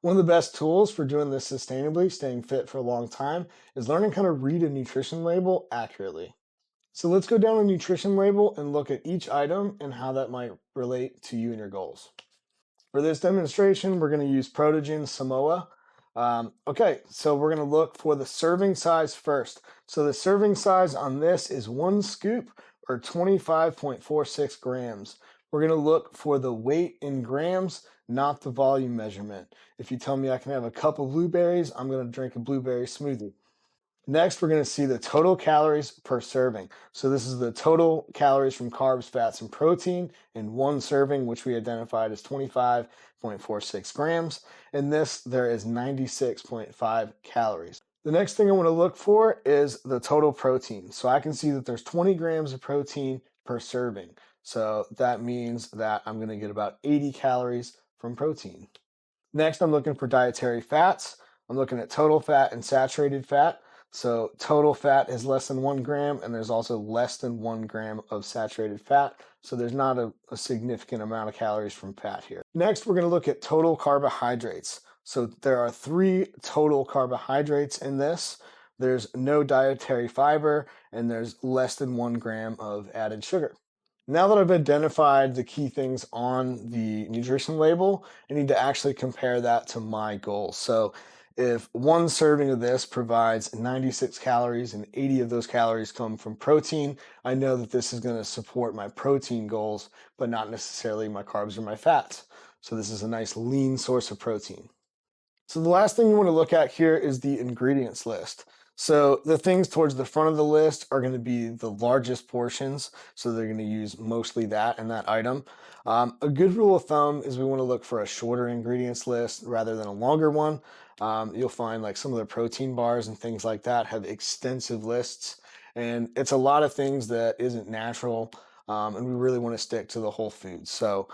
One of the best tools for doing this sustainably, staying fit for a long time, is learning how to read a nutrition label accurately. So let's go down a nutrition label and look at each item and how that might relate to you and your goals. For this demonstration, we're going to use Protogen Samoa. Okay, so we're going to look for the serving size first. So the serving size on this is 1 scoop or 25.46 grams. We're going to look for the weight in grams, not the volume measurement. If you tell me I can have a cup of blueberries, I'm going to drink a blueberry smoothie. Next, we're going to see the total calories per serving. So this is the total calories from carbs, fats, and protein in one serving, which we identified as 25.46 grams. In this, there is 96.5 calories. The next thing I want to look for is the total protein. So I can see that there's 20 grams of protein per serving. So that means that I'm going to get about 80 calories from protein. Next, I'm looking for dietary fats. I'm looking at total fat and saturated fat. So total fat is less than 1 gram, and there's also less than 1 gram of saturated fat. So there's not a significant amount of calories from fat here. Next, we're going to look at total carbohydrates. So there are 3 total carbohydrates in this. There's no dietary fiber, and there's less than 1 gram of added sugar. Now that I've identified the key things on the nutrition label, I need to actually compare that to my goals. So if one serving of this provides 96 calories and 80 of those calories come from protein, I know that this is going to support my protein goals, but not necessarily my carbs or my fats. So this is a nice lean source of protein. So the last thing you want to look at here is the ingredients list. So the things towards the front of the list are going to be the largest portions. So they're going to use mostly that in that item. A good rule of thumb is we want to look for a shorter ingredients list rather than a longer one. You'll find like some of the protein bars and things like that have extensive lists. And it's a lot of things that isn't natural. And we really want to stick to the whole foods. So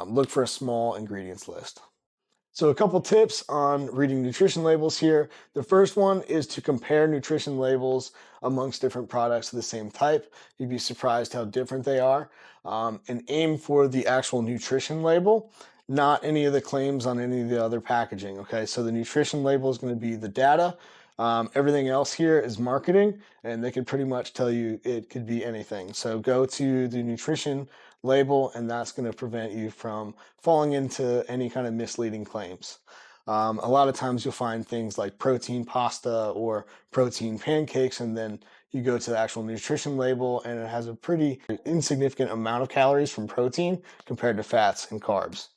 look for a small ingredients list. So a couple tips on reading nutrition labels here. The first one is to compare nutrition labels amongst different products of the same type. You'd be surprised how different they are. And aim for the actual nutrition label, not any of the claims on any of the other packaging. Okay, so the nutrition label is going to be the data. Everything else here is marketing, and they could pretty much tell you it could be anything. So go to the nutrition label, and that's going to prevent you from falling into any kind of misleading claims. A lot of times you'll find things like protein pasta or protein pancakes, and then you go to the actual nutrition label, and it has a pretty insignificant amount of calories from protein compared to fats and carbs.